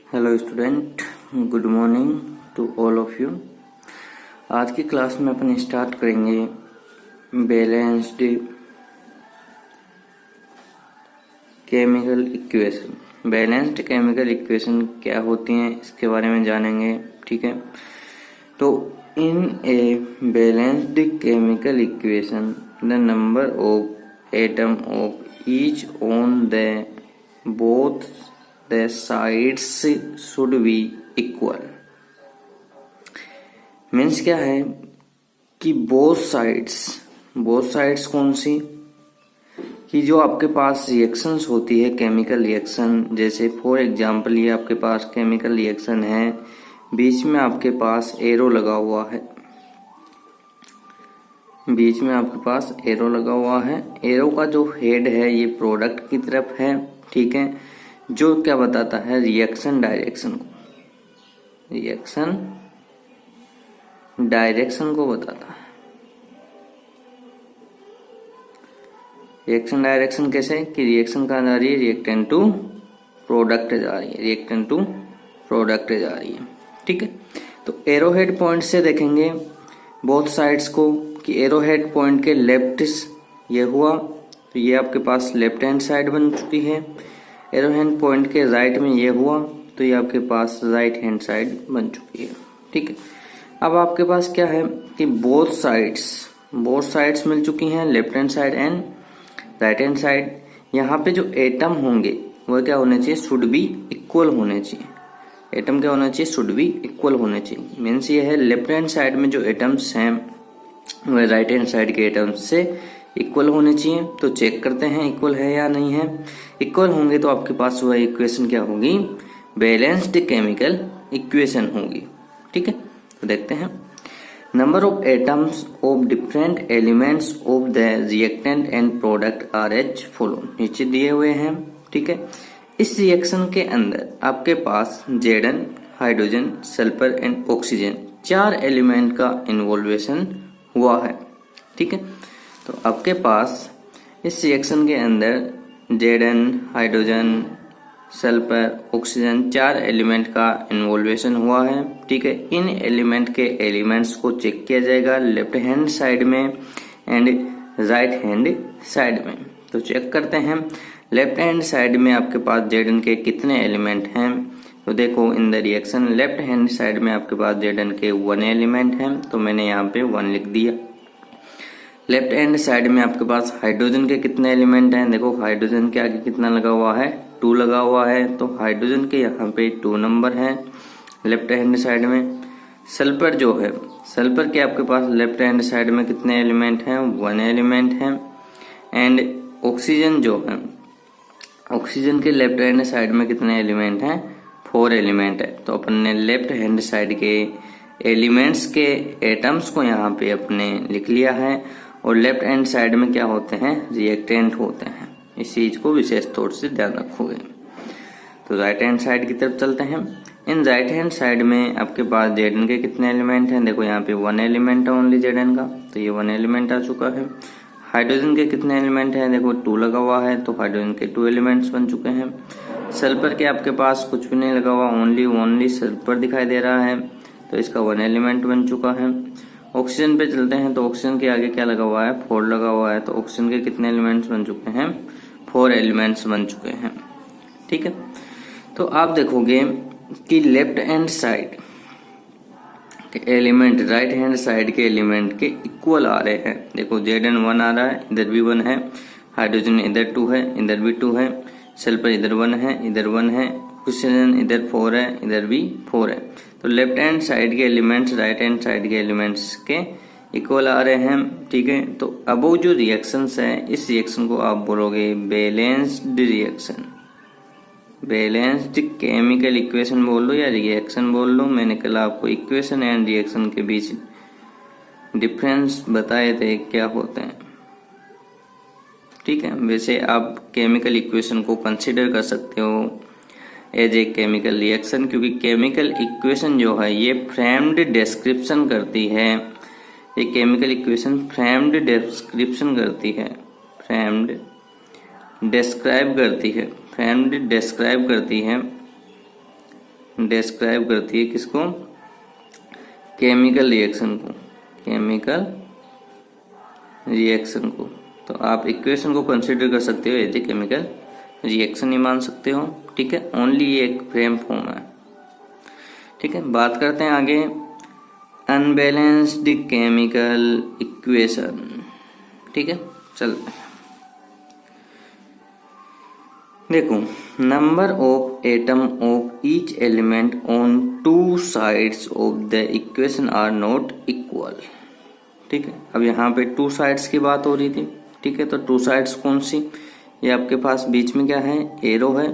Hello student, good morning to all of you. आज की class में अपन स्टार्ट करेंगे balanced chemical equation. Balanced chemical equation क्या होती हैं इसके बारे में जानेंगे, ठीक है। तो in a balanced chemical equation the number of atom of each on the both the sides should be equal। Means क्या है कि बोथ साइड्स कौन सी, कि जो आपके पास रिएक्शंस होती है केमिकल रिएक्शन, जैसे फॉर एग्जांपल ये आपके पास केमिकल रिएक्शन है, बीच में आपके पास एरो लगा हुआ है, एरो का जो हेड है ये प्रोडक्ट की तरफ है, ठीक है, जो क्या बताता है रिएक्शन डायरेक्शन को बताता है। रिएक्शन डायरेक्शन कैसे कि रिएक्शन कहाँ जा रही है, रिएक्टेंट टू प्रोडक्ट जा रही है, ठीक है। तो एरोहेड पॉइंट से देखेंगे बोथ साइड्स को कि एरोहेड पॉइंट के लेफ्ट ये हुआ तो ये आपके पास लेफ्ट हैंड साइड बन चुकी है, एरोहेड पॉइंट के राइट में ये हुआ तो ये आपके पास राइट हैंड साइड बन चुकी है, ठीक है। अब आपके पास क्या है कि बोथ साइड्स मिल चुकी हैं, left hand side and right hand side. यहाँ पे जो एटम होंगे वह क्या होने चाहिए, शुड बी इक्वल होने चाहिए। एटम क्या होना चाहिए, शुड बी इक्वल होने चाहिए। मीन्स ये है लेफ्ट हैंड साइड में जो एटम्स हैं वह राइट हैंड साइड के एटम्स से इक्वल होने चाहिए। तो चेक करते हैं इक्वल है या नहीं है। इक्वल होंगे तो आपके पास वह इक्वेशन क्या होगी, बैलेंस्ड केमिकल इक्वेशन होगी, ठीक है। तो देखते हैं number of atoms of different elements of the reactant and product are as follow. नीचे दिए हुए हैं, ठीक है। इस रिएक्शन के अंदर आपके पास Zn, hydrogen, sulphur and oxygen 4 element का इन्वॉल्वेशन हुआ है, ठीक है। तो आपके पास इस रिएक्शन के अंदर Zn, hydrogen, sulphur, oxygen 4 element का इन्वॉल्वेशन हुआ है, ठीक है। इन एलिमेंट के एलिमेंट्स को चेक किया जाएगा लेफ्ट हैंड साइड में एंड राइट हैंड साइड में। तो चेक करते हैं लेफ्ट हैंड साइड में आपके पास Zn के कितने एलिमेंट हैं। तो देखो इन the reaction left hand side में आपके पास Zn के 1 एलिमेंट हैं, तो मैंने यहाँ पे 1 लिख दिया। लेफ्ट हैंड साइड में आपके पास हाइड्रोजन के कितने एलिमेंट हैं, देखो हाइड्रोजन के आगे कितना लगा हुआ है, 2 लगा हुआ है, तो हाइड्रोजन के यहाँ पे 2 नंबर है लेफ्ट हैंड साइड में। सल्फर जो है, सल्फर के आपके पास लेफ्ट हैंड साइड में कितने एलिमेंट हैं, 1 एलिमेंट है। एंड ऑक्सीजन जो है, ऑक्सीजन के लेफ्ट हैंड साइड में कितने एलिमेंट हैं, 4 एलिमेंट है। तो अपन ने लेफ्ट हैंड साइड के एलिमेंट्स के एटम्स को यहाँ पे अपने लिख लिया है, और लेफ्ट हैंड साइड में क्या होते हैं, रिएक्टेंट होते हैं। इस चीज को विशेष तौर से ध्यान रखोगे। तो राइट हैंड साइड की तरफ चलते हैं। इन राइट हैंड साइड में आपके पास Zn के कितने एलिमेंट हैं, देखो यहाँ पे 1 एलिमेंट है ओनली Zn का, तो ये 1 एलिमेंट आ चुका है। हाइड्रोजन के कितने एलिमेंट हैं, देखो 2 लगा हुआ है, तो हाइड्रोजन के 2 एलिमेंट्स बन चुके हैं। सल्फर के आपके पास कुछ भी नहीं लगा हुआ, ओनली सल्फर दिखाई दे रहा है, तो इसका 1 एलिमेंट बन चुका है। ऑक्सीजन पे चलते हैं, तो ऑक्सीजन के आगे क्या लगा हुआ है, 4 लगा हुआ है, तो ऑक्सीजन के कितने एलिमेंट्स बन चुके हैं, 4 एलिमेंट्स बन चुके हैं, ठीक है। तो आप देखोगे कि लेफ्ट हैंड साइड के एलिमेंट राइट हैंड साइड के एलिमेंट के इक्वल आ रहे हैं। देखो Zn 1 आ रहा है, इधर भी 1 है, हाइड्रोजन इधर 2 है, इधर भी 2 है, सल्फर इधर 1 है, इधर 1 है, ऑक्सीजन इधर 4 है, इधर भी 4 है। तो लेफ्ट हैंड साइड के एलिमेंट्स राइट हैंड साइड के एलिमेंट्स के इक्वल आ रहे हैं, ठीक है। तो अब जो रिएक्शंस है, इस रिएक्शन को आप बोलोगे balanced reaction, balanced chemical equation बोल लो या रिएक्शन बोल लो। मैंने कल आपको इक्वेशन एंड रिएक्शन के बीच डिफरेंस बताए थे क्या होते हैं, ठीक है। वैसे आप केमिकल इक्वेशन को कंसिडर कर सकते हो एज ए केमिकल रिएक्शन, क्योंकि केमिकल इक्वेशन जो है ये फ्रेम्ड डिस्क्रिप्शन करती है। ये केमिकल इक्वेशन फ्रेम्ड डिस्क्रिप्शन करती है, फ्रेम्ड डिस्क्राइब करती है डिस्क्राइब करती है किसको, केमिकल रिएक्शन को, केमिकल रिएक्शन को। तो आप इक्वेशन को कंसीडर कर सकते हो एज ए केमिकल रिएक्शन ही मान सकते हो, ठीक है। ओनली ये एक फ्रेम फॉर्म है, ठीक है। बात करते हैं आगे अनबैलेंस्ड केमिकल इक्वेशन, ठीक है। चलते हैं, देखो number of atom of each element on two sides of the equation are not equal, ठीक है। अब यहाँ पे टू साइड्स की बात हो रही थी, ठीक है। तो टू साइड्स कौन सी, ये आपके पास बीच में क्या है, एरो है।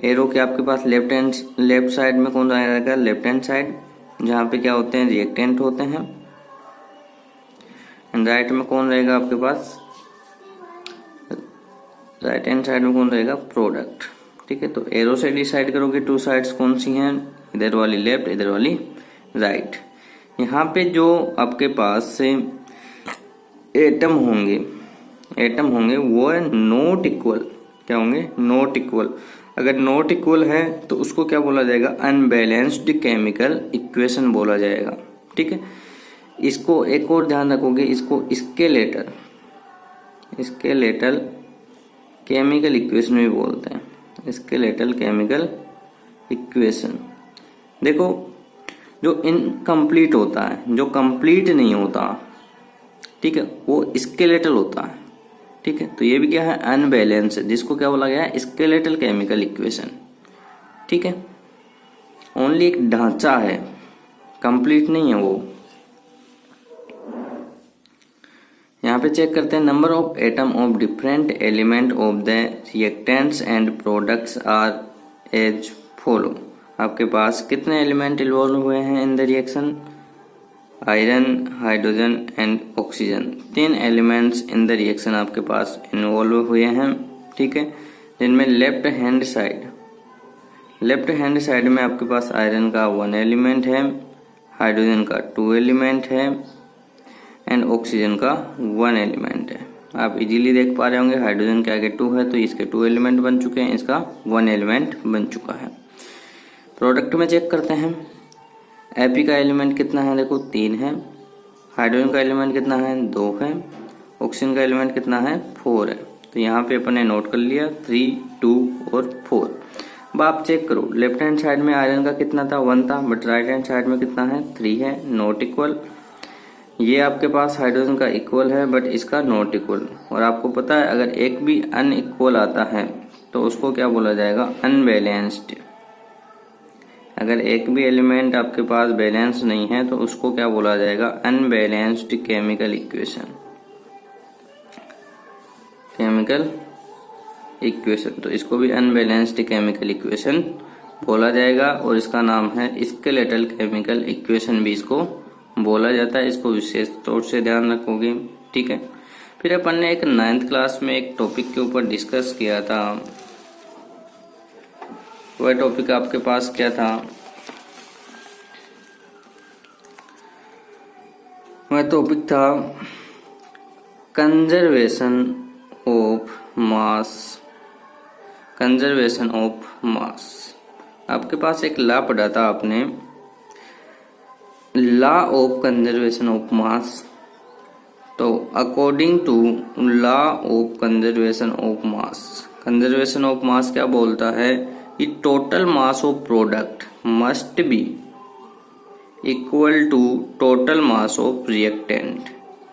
एरो के आपके पास लेफ्ट साइड में कौन रहेगा, लेफ्ट हैंड साइड, जहाँ पे क्या होते हैं, रिएक्टेंट होते हैं। एंड राइट में कौन रहेगा आपके पास, राइट हैंड साइड में कौन रहेगा, प्रोडक्ट, ठीक है। तो एरो से डिसाइड करोगे टू साइड्स कौन सी हैं, इधर वाली लेफ्ट, इधर वाली राइट। यहाँ पे जो आपके पास से एटम होंगे वो है नॉट इक्वल, क्या होंगे, नॉट इक्वल। अगर नॉट इक्वल है तो उसको क्या बोला जाएगा, अनबैलेंस्ड केमिकल इक्वेशन बोला जाएगा, ठीक है। इसको एक और ध्यान रखोगे, इसको स्केलेटल केमिकल इक्वेशन भी बोलते हैं, स्केलेटल केमिकल इक्वेशन। देखो जो इनकम्प्लीट होता है, जो कंप्लीट नहीं होता, ठीक है, वो स्केलेटल होता है, ठीक है। तो ये भी क्या है, अनबैलेंस, जिसको क्या बोला गया है, स्केलेटल केमिकल इक्वेशन, ठीक है। ओनली एक ढांचा है, कंप्लीट नहीं है वो। यहाँ पे चेक करते हैं, number of atom of different element of the reactants and products are as follow. आपके पास कितने एलिमेंट इन्वॉल्व हुए हैं in the reaction, iron, hydrogen and oxygen. 3 elements in the reaction आपके पास इन्वॉल्व हुए हैं, ठीक है। जिनमें लेफ्ट हैंड साइड में आपके पास आयरन का 1 एलिमेंट है, हाइड्रोजन का 2 एलिमेंट है एंड ऑक्सीजन का 1 एलिमेंट है। आप इजीली देख पा रहे होंगे, हाइड्रोजन के आगे 2 है तो इसके 2 एलिमेंट बन चुके हैं, इसका 1 एलिमेंट बन चुका है। प्रोडक्ट में चेक करते हैं, एपी का एलिमेंट कितना है, देखो 3 है, हाइड्रोजन का एलिमेंट कितना है, 2 है, ऑक्सीजन का एलिमेंट कितना है, 4 है। तो यहाँ पे अपन ने नोट कर लिया 3, 2 और 4। अब आप चेक करो, लेफ्ट हैंड साइड में आयरन का कितना था, 1 था, बट राइट हैंड साइड में कितना है, 3 है, नॉट इक्वल। ये आपके पास हाइड्रोजन का इक्वल है बट इसका नॉट इक्वल। और आपको पता है अगर एक भी अनइक्वल आता है तो उसको क्या बोला जाएगा, अनबैलेंस्ड। अगर एक भी एलिमेंट आपके पास बैलेंस नहीं है तो उसको क्या बोला जाएगा, अनबैलेंस्ड केमिकल इक्वेशन, तो इसको भी अनबैलेंस्ड केमिकल इक्वेशन बोला जाएगा और इसका नाम है स्केलेटल केमिकल इक्वेशन भी इसको बोला जाता है। इसको विशेष तौर से ध्यान रखोगे, ठीक है। फिर अपन ने एक 9th क्लास में एक टॉपिक के ऊपर डिस्कस किया था, वह टॉपिक आपके पास क्या था, वह टॉपिक था कंजर्वेशन ऑफ मास। आपके पास एक लॉ पढ़ा था आपने, law of conservation of mass. तो according to law of conservation of mass क्या बोलता है कि total mass of product must be equal to total mass of reactant.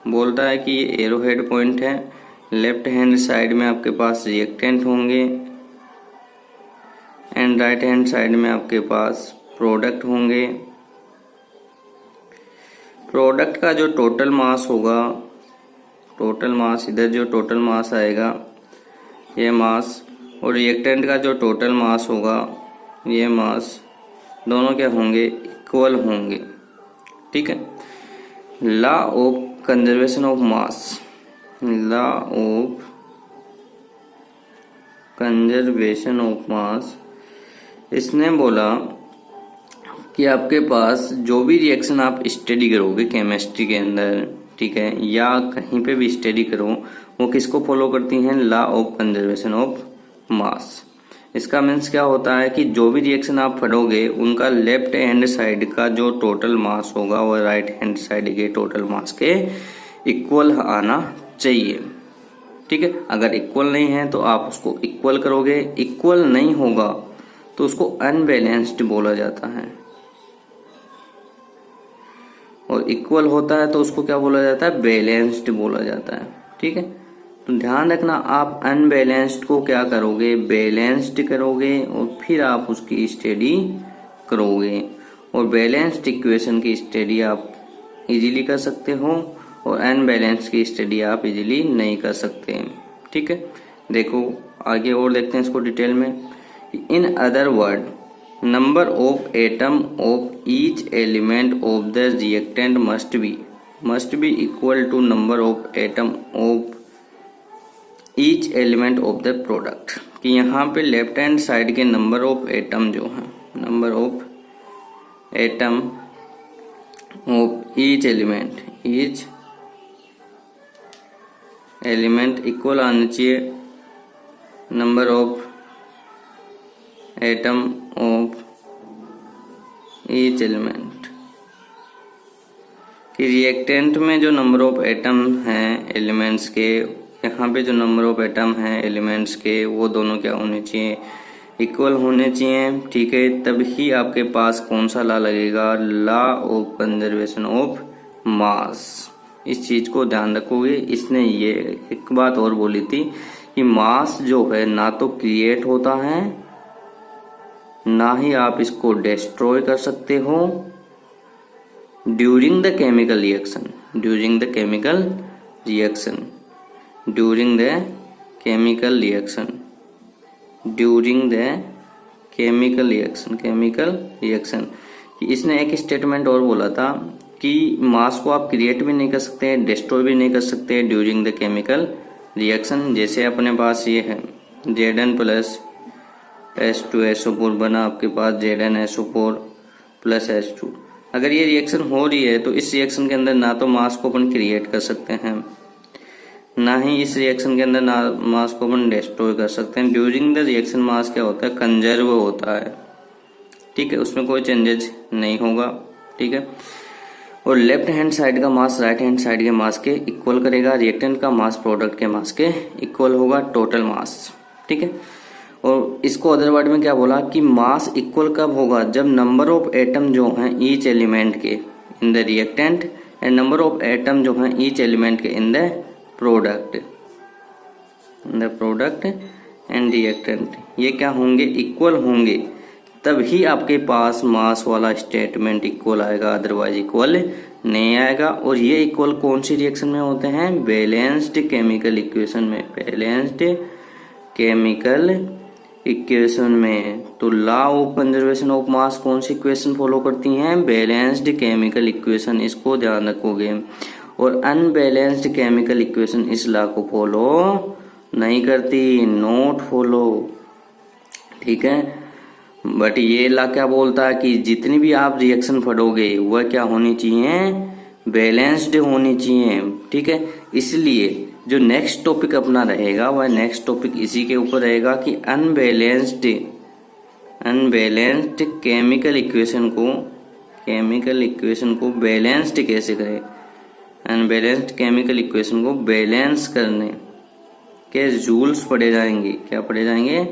बोलता है कि ये एरो हेड पॉइंट है, लेफ्ट हैंड साइड में आपके पास रिएक्टेंट होंगे एंड राइट हैंड साइड में आपके पास प्रोडक्ट होंगे। प्रोडक्ट का जो टोटल मास होगा, टोटल मास इधर जो टोटल मास आएगा ये मास, और रिएक्टेंट का जो टोटल मास होगा ये मास, दोनों क्या होंगे, इक्वल होंगे, ठीक है। Law of conservation of mass, law of conservation of मास, इसने बोला कि आपके पास जो भी रिएक्शन आप स्टडी करोगे केमिस्ट्री के अंदर, ठीक है, या कहीं पे भी स्टडी करो, वो किसको फॉलो करती हैं, लॉ ऑफ कंजर्वेशन ऑफ मास। इसका मीन्स क्या होता है कि जो भी रिएक्शन आप पढ़ोगे उनका लेफ्ट हैंड साइड का जो टोटल मास होगा वो राइट हैंड साइड के टोटल मास के इक्वल आना चाहिए। ठीक है, अगर इक्वल नहीं है तो आप उसको इक्वल करोगे, इक्वल नहीं होगा तो उसको अनबैलेंस्ड बोला जाता है, और इक्वल होता है तो उसको क्या बोला जाता है, बैलेंस्ड बोला जाता है। ठीक है, तो ध्यान रखना, आप अनबैलेंस्ड को क्या करोगे, बैलेंस्ड करोगे और फिर आप उसकी स्टडी करोगे, और बैलेंस्ड इक्वेशन की स्टडी आप इजीली कर सकते हो और अनबैलेंस्ड की स्टडी आप इजीली नहीं कर सकते। ठीक है, देखो आगे और देखते हैं इसको डिटेल में। In other word, number of atom of each element of the reactant must be equal to number of atom of each element of the product. कि यहाँ पे लेफ्ट हैंड साइड के नंबर ऑफ एटम जो है, number of atom of each element equal आना चाहिए number of atom of each element. कि reactant में जो नंबर ऑफ एटम हैं एलिमेंट्स के, यहाँ पे जो नंबर ऑफ एटम हैं एलिमेंट्स के, वो दोनों क्या होने चाहिए, इक्वल होने चाहिए। ठीक है, तभी आपके पास कौन सा लॉ लगेगा, लॉ ऑफ कंजर्वेशन ऑफ मास। इस चीज को ध्यान रखोगे। इसने ये एक बात और बोली थी कि मास जो है ना तो क्रिएट होता है, ना ही आप इसको डिस्ट्रॉय कर सकते हो during the chemical reaction, during the chemical reaction, during the chemical reaction, during the chemical reaction, chemical reaction. इसने एक स्टेटमेंट और बोला था कि मास को आप क्रिएट भी नहीं कर सकते, डिस्ट्रॉय भी नहीं कर सकते ड्यूरिंग द केमिकल रिएक्शन। जैसे अपने पास ये है Zn प्लस H2SO4 बना, आपके पास ZnSO4 प्लस H2। अगर ये रिएक्शन हो रही है तो इस रिएक्शन के अंदर ना तो मास को अपन क्रिएट कर सकते हैं, ना ही इस रिएक्शन के अंदर ना मास को अपन डिस्ट्रॉय कर सकते हैं। ड्यूरिंग द रिएक्शन मास क्या होता है, कंजर्व होता है। ठीक है, उसमें कोई चेंजेस नहीं होगा। ठीक है, और लेफ्ट हैंड साइड का मास राइट हैंड साइड के मास के इक्वल करेगा, रिएक्टेंट का मास प्रोडक्ट के मास के इक्वल होगा, टोटल मास। ठीक है, और इसको अदर वर्ड में क्या बोला कि मास इक्वल कब होगा, जब नंबर ऑफ एटम जो हैं ईच एलिमेंट के in the reactant and number of atom जो हैं ईच एलिमेंट के in the product, in the product and reactant, ये क्या होंगे, इक्वल होंगे, तभी आपके पास मास वाला स्टेटमेंट इक्वल आएगा, अदरवाइज इक्वल नहीं आएगा। और ये इक्वल कौन सी रिएक्शन में होते हैं, बैलेंस्ड केमिकल इक्वेशन में, बैलेंस्ड केमिकल इक्वेशन में। तो लॉ ऑफ कंजर्वेशन ऑफ मास कौन सी इक्वेशन फॉलो करती हैं, बैलेंस्ड केमिकल इक्वेशन, इसको ध्यान रखोगे। और अनबैलेंस्ड केमिकल इक्वेशन इस लॉ को फॉलो नहीं करती, नॉट फॉलो। ठीक है, बट ये लॉ क्या बोलता है कि जितनी भी आप रिएक्शन पढ़ोगे वह क्या होनी चाहिए, बैलेंस्ड होनी चाहिए। ठीक है, इसलिए जो नेक्स्ट टॉपिक अपना रहेगा वह नेक्स्ट टॉपिक इसी के ऊपर रहेगा कि अनबैलेंस्ड केमिकल इक्वेशन को बैलेंस्ड कैसे करें, अनबैलेंस्ड केमिकल इक्वेशन को बैलेंस करने के रूल्स पढ़े जाएंगे। क्या पढ़े जाएंगे,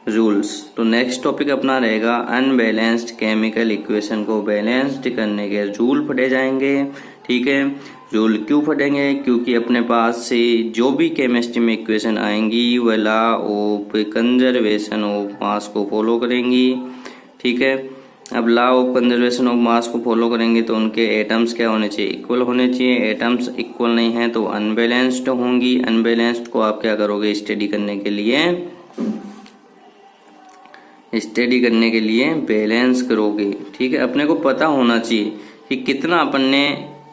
रूल्स। तो नेक्स्ट टॉपिक अपना रहेगा अनबैलेंस्ड केमिकल इक्वेशन को बैलेंस्ड करने के रूल पढ़े जाएंगे। ठीक है, रूल क्यों पढ़ेंगे, क्योंकि अपने पास से जो भी केमिस्ट्री में इक्वेशन आएंगी वह law of conservation of mass को फॉलो करेंगी। ठीक है, अब law of conservation of mass को फॉलो करेंगे तो उनके एटम्स क्या होने चाहिए, इक्वल होने चाहिए। एटम्स इक्वल नहीं है तो अनबैलेंस्ड होंगी। अनबैलेंस्ड को आप क्या करोगे, स्टडी करने के लिए बैलेंस करोगे। ठीक है, अपने को पता होना चाहिए कि कितना अपन ने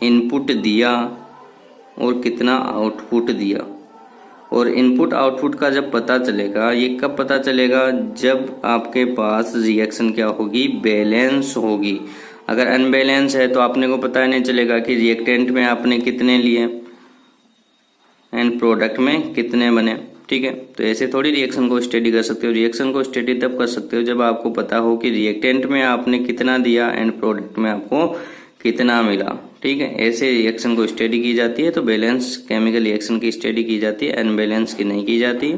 इनपुट दिया और कितना आउटपुट दिया। और इनपुट आउटपुट का जब पता चलेगा, ये कब पता चलेगा, जब आपके पास रिएक्शन क्या होगी, बैलेंस होगी। अगर अनबैलेंस है तो आपने को पता नहीं चलेगा कि रिएक्टेंट में आपने कितने लिए एंड प्रोडक्ट में कितने बने। ठीक है। तो ऐसे थोड़ी रिएक्शन को स्टडी कर सकते हो। रिएक्शन को स्टडी तब कर सकते हो जब आपको पता हो कि रिएक्टेंट में आपने कितना दिया एंड प्रोडक्ट में आपको कितना मिला, ठीक है। ऐसे रिएक्शन को स्टडी की जाती है। तो बैलेंस केमिकल रिएक्शन की स्टडी की जाती है, अनबैलेंस की नहीं की जाती,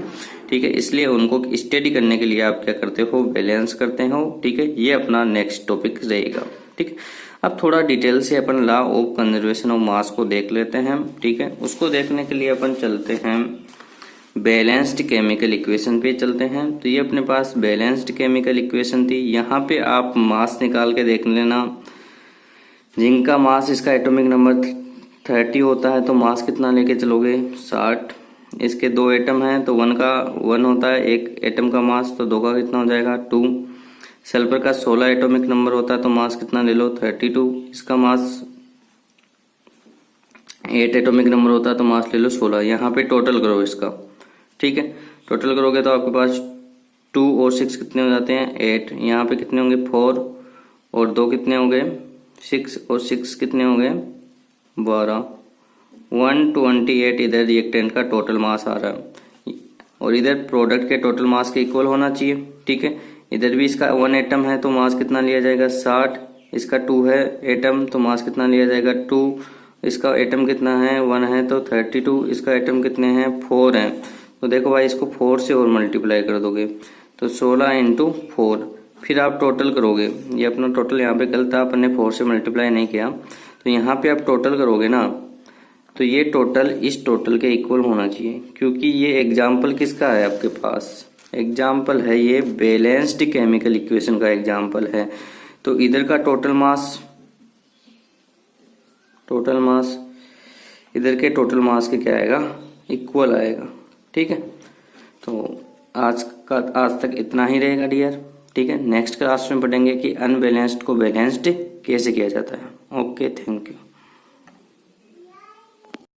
ठीक है। इसलिए उनको स्टडी करने के लिए आप क्या करते हो, बैलेंस करते हो, ठीक है। ये अपना नेक्स्ट टॉपिक रहेगा, ठीक है। अब थोड़ा डिटेल से अपन law of conservation of mass को देख लेते हैं, ठीक है। उसको देखने के लिए अपन चलते हैं बैलेंस्ड केमिकल इक्वेशन पे चलते हैं। तो ये अपने पास बैलेंस्ड केमिकल इक्वेशन थी। यहाँ पे आप मास निकाल के देख लेना। जिंक का मास, इसका एटॉमिक नंबर 30 होता है, तो मास कितना लेके चलोगे, 60। इसके 2 एटम हैं तो 1 का 1 होता है एक एटम का मास, तो 2 का कितना हो जाएगा, 2। सल्फर का 16 एटॉमिक नंबर होता है, तो मास कितना ले लो, 32। इसका मास 8 एटॉमिक नंबर होता है, तो मास ले लो 16। यहाँ पे टोटल करो इसका, ठीक है। टोटल करोगे तो आपके पास 2 और 6 कितने हो जाते हैं, 8। यहाँ पे कितने होंगे, 4 और 2 कितने हो गए, 6 और 6 कितने हो गए, 12। 128 इधर रिएक्टेंट का टोटल मास आ रहा है और इधर प्रोडक्ट के टोटल मास के इक्वल होना चाहिए, ठीक है। इधर भी इसका 1 एटम है तो मास कितना लिया जाएगा, 60। इसका 2 है एटम तो मास कितना लिया जाएगा, 2। इसका एटम कितना है, 1 है तो 32। इसका एटम कितने हैं, 4 हैं। तो देखो भाई इसको 4 से और मल्टीप्लाई कर दोगे तो 16 × 4। फिर आप टोटल करोगे, ये अपना टोटल यहाँ पे गलत था, अपन ने 4 से मल्टीप्लाई नहीं किया। तो यहाँ पे आप टोटल करोगे ना, तो ये टोटल इस टोटल के इक्वल होना चाहिए, क्योंकि ये एग्जाम्पल किसका है आपके पास, एग्जाम्पल है ये बैलेंस्ड केमिकल इक्वेशन का एग्जाम्पल है। तो इधर का टोटल मास इधर के टोटल मास के क्या आएगा, इक्वल आएगा, ठीक है। तो आज तक इतना ही रहेगा डियर, ठीक है। नेक्स्ट क्लास में पढ़ेंगे कि अनबैलेंस्ड को बैलेंस्ड कैसे किया जाता है। Okay, thank you.